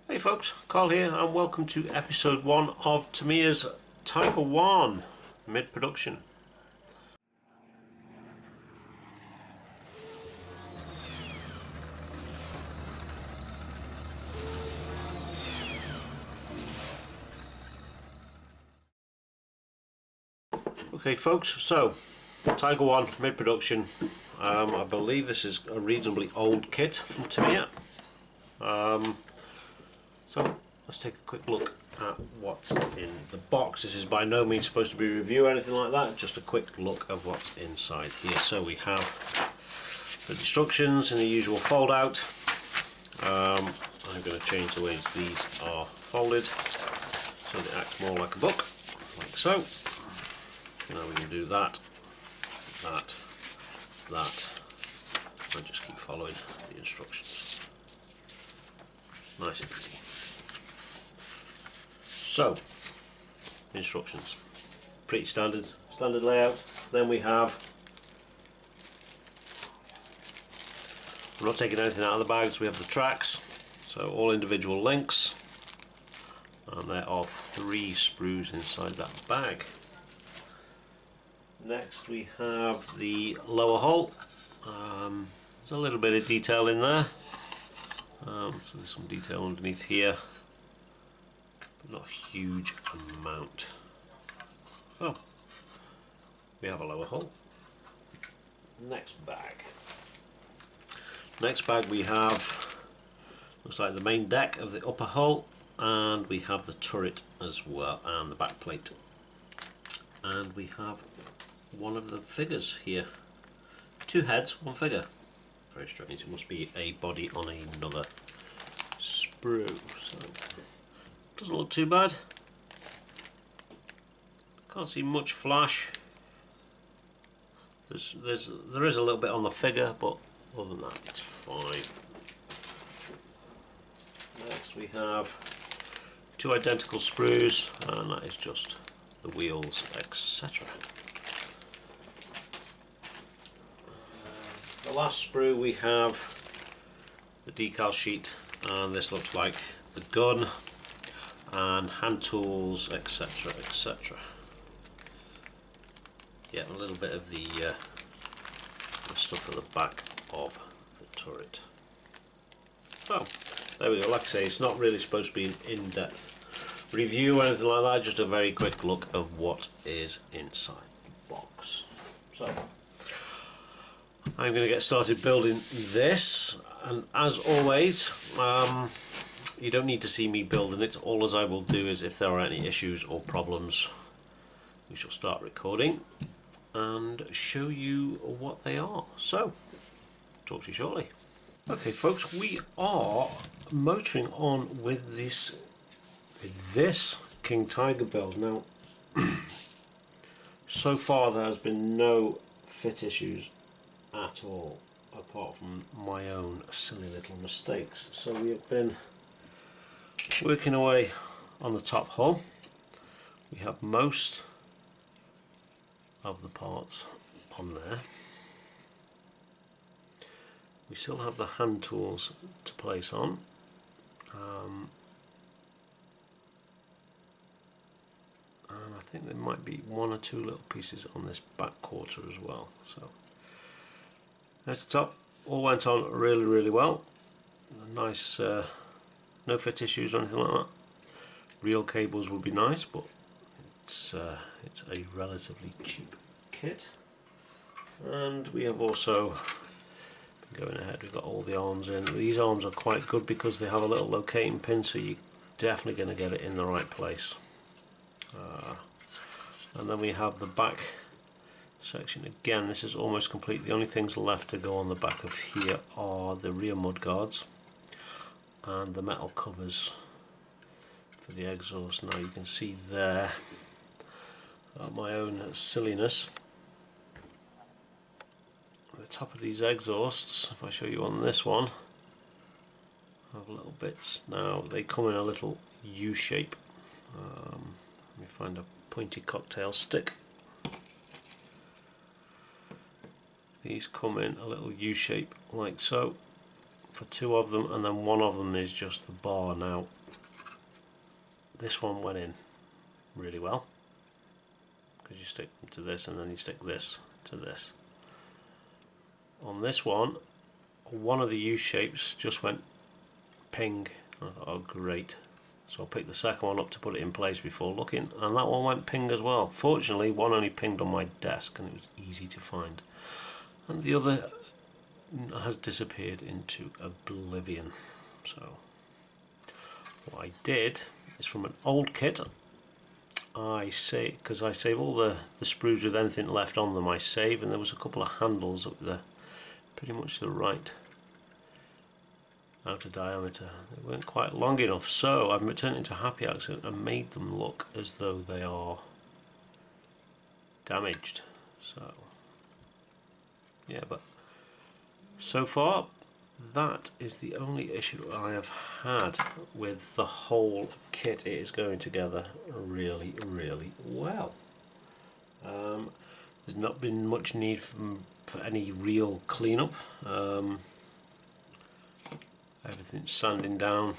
Hey folks, Carl here and welcome to episode 1 of Tamiya's Type 1 mid-production. Okay folks, so Tiger 1 mid-production. I believe this is a reasonably old kit from Tamiya. So let's take a quick look at what's in the box. This is by no means supposed to be a review or anything like that, just a quick look of what's inside here. So we have the instructions in the usual fold out. I'm going to change the way these are folded so they act more like a book, like so. Now we can do that, and just keep following the instructions. Nice and easy. So, instructions. Pretty standard layout. Then we have, we're not taking anything out of the bags, we have the tracks. So all individual links. And there are 3 sprues inside that bag. Next we have the lower hull. There's a little bit of detail in there. So there's some detail underneath here, but not a huge amount. So we have a lower hull. Next bag. Next bag we have, looks like the main deck of the upper hull, and we have the turret as well, and the back plate. And we have one of the figures here. 2 heads, 1 figure. Very strange. It must be a body on another sprue. So doesn't look too bad. Can't see much flash. There is a little bit on the figure, but other than that, it's fine. Next we have 2 identical sprues, and that is just the wheels, etc. The last sprue we have the decal sheet, and this looks like the gun and hand tools, etc, etc. Yeah, a little bit of the stuff at the back of the turret. So there we go. Like I say, it's not really supposed to be an in-depth review or anything like that, just a very quick look of what is inside the box. So I'm going to get started building this, and as always, you don't need to see me building it. All as I will do is, if there are any issues or problems, we shall start recording and show you what they are. So, talk to you shortly. Okay folks, we are motoring on with this King Tiger build. Now, so far there has been no fit issues at all, apart from my own silly little mistakes. So we have been working away on the top hull. We have most of the parts on there. We still have the hand tools to place on. And I think there might be 1 or 2 little pieces on this back quarter as well. So that's the top. All went on really well. Nice, no fit issues or anything like that. Real cables would be nice, but it's a relatively cheap kit. And we have also been going ahead. We've got all the arms in. These arms are quite good because they have a little locating pin, so you're definitely going to get it in the right place. And then we have the back section. Again, this is almost complete. The only things left to go on the back of here are the rear mud guards and the metal covers for the exhaust. Now you can see there my own silliness. At the top of these exhausts, if I show you on this one, I have little bits. Now they come in a little U shape. Let me find a pointy cocktail stick. These come in a little U shape like so. for 2 of them, and then 1 of them is just the bar. Now this one went in really well because you stick them to this and then you stick this to this. On this one of the U shapes just went ping, and I thought, oh great. So I picked the second one up to put it in place before looking, and that one went ping as well. Fortunately, one only pinged on my desk and it was easy to find, and the other has disappeared into oblivion. So what I did is, from an old kit, because I save all the sprues with anything left on them, I save, and there was a couple of handles up there, pretty much the right outer diameter. They weren't quite long enough, so I've turned it into a happy accident and made them look as though they are damaged. So yeah, but so far that is the only issue I have had with the whole kit. It is going together really, really well. There's not been much need for any real cleanup. Everything's sanding down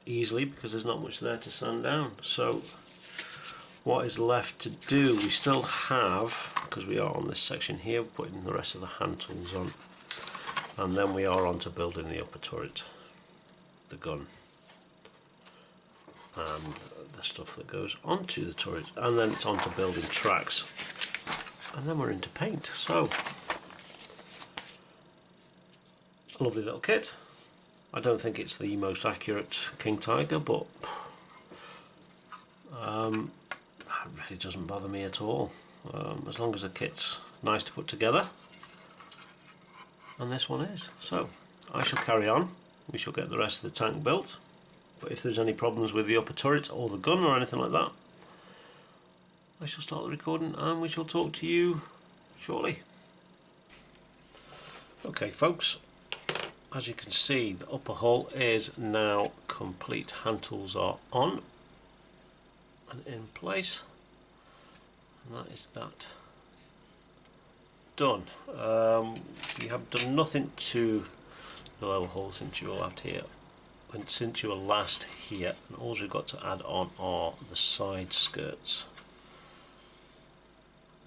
easily because there's not much there to sand down. So what is left to do, we still have, because we are on this section here, putting the rest of the hand tools on, and then we are on to building the upper turret, the gun, and the stuff that goes onto the turret, and then it's on to building tracks, and then we're into paint. So a lovely little kit. I don't think it's the most accurate King Tiger, but that really doesn't bother me at all, as long as the kit's nice to put together, and this one is. So I shall carry on. We shall get the rest of the tank built, but if there's any problems with the upper turret or the gun or anything like that, I shall start the recording and we shall talk to you shortly. Okay folks, as you can see, the upper hull is now complete. Hand tools are on and in place, and that is that done. We have done nothing to the lower hull since you were last here, and all we've got to add on are the side skirts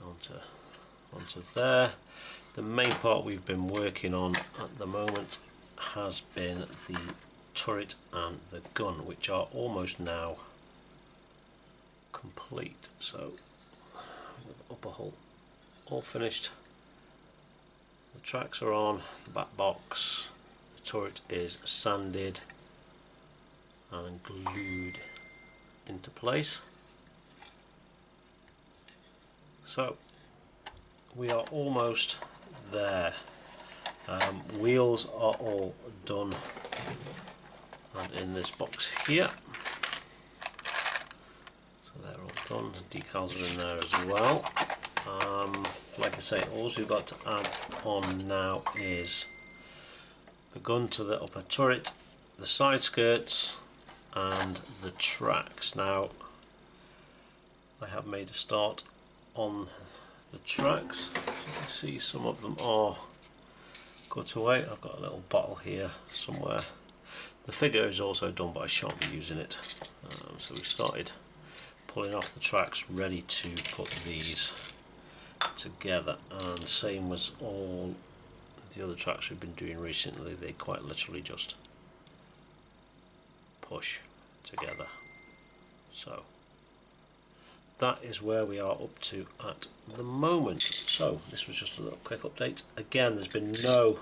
onto there. The main part we've been working on at the moment has been the turret and the gun, which are almost now complete. So the upper hull all finished, the tracks are on, the back box, the turret is sanded and glued into place. So we are almost there. Wheels are all done and in this box here, so they're all done. The decals are in there as well. Like I say, all we've got to add on now is the gun to the upper turret, the side skirts and the tracks. Now I have made a start on the tracks. As you can see, some of them are cut away. I've got a little bottle here somewhere. The figure is also done, but I shan't be using it. So we started pulling off the tracks, ready to put these together, and same as all the other tracks we've been doing recently, they quite literally just push together. So that is where we are up to at the moment. So this was just a little quick update. Again, there's been no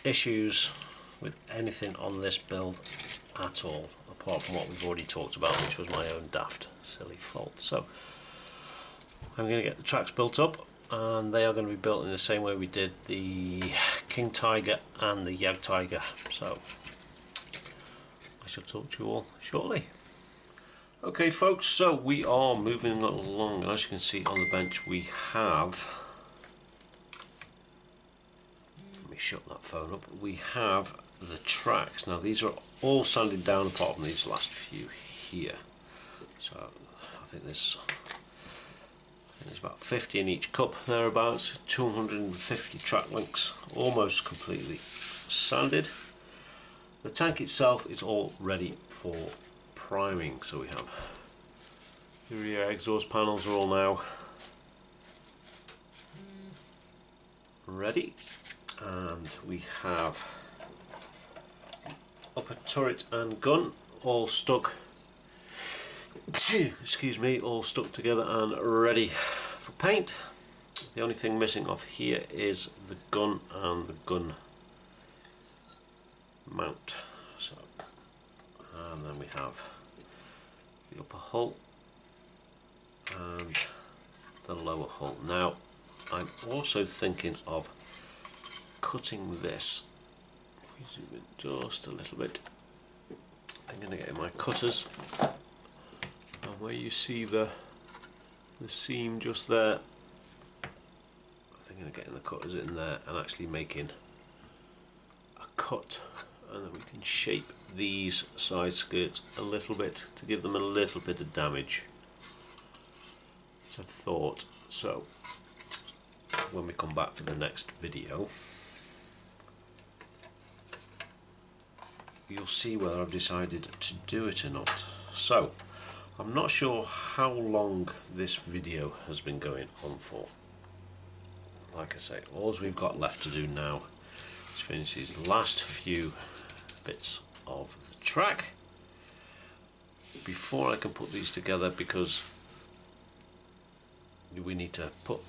issues with anything on this build at all, apart from what we've already talked about, which was my own daft silly fault. So I'm going to get the tracks built up, and they are going to be built in the same way we did the King Tiger and the Yag Tiger. So I shall talk to you all shortly. Okay folks, so we are moving along, and as you can see on the bench we have, let me shut that phone up, we have the tracks. Now these are all sanded down apart from these last few here. So I think there's about 50 in each cup, thereabouts, 250 track links, almost completely sanded. The tank itself is all ready for priming, so we have the rear exhaust panels are all now ready, and we have upper turret and gun all stuck, excuse me, all stuck together and ready for paint. The only thing missing off here is the gun and the gun mount. So, and then we have the upper hull and the lower hull. Now I'm also thinking of cutting this. If we zoom in just a little bit, I'm going to get in my cutters, and where you see the seam just there, I'm going to get in the cutters in there and actually making a cut, and then we can shape these side skirts a little bit to give them a little bit of damage. It's a thought. So when we come back for the next video, you'll see whether I've decided to do it or not. So I'm not sure how long this video has been going on for. Like I say, all we've got left to do now is finish these last few bits of the track before I can put these together, because we need to put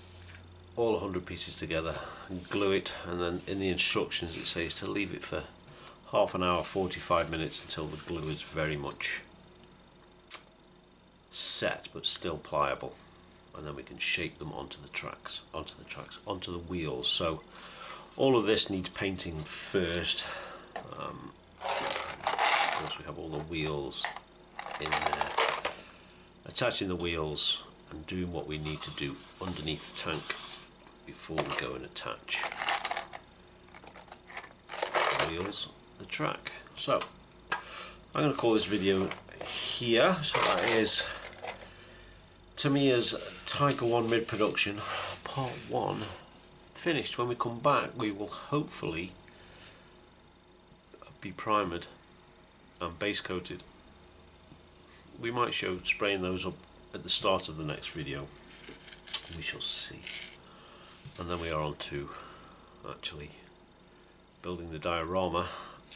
all 100 pieces together and glue it, and then in the instructions it says to leave it for half an hour, 45 minutes, until the glue is very much set but still pliable, and then we can shape them onto the wheels. So all of this needs painting first. Of course we have all the wheels in there, attaching the wheels and doing what we need to do underneath the tank before we go and attach the wheels, the track. So I'm going to call this video here. So that is Tamiya's Tiger 1 mid-production part 1 finished. When we come back, we will hopefully be primed and base coated. We might show spraying those up at the start of the next video. We shall see. And then we are on to actually building the diorama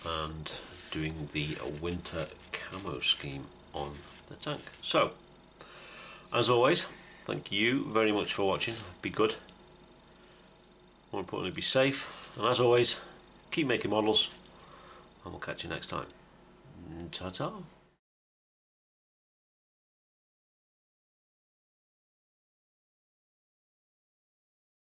and doing the winter camo scheme on the tank. So as always, thank you very much for watching. Be good, more importantly be safe, and as always keep making models, and we'll catch you next time. Ta-ta.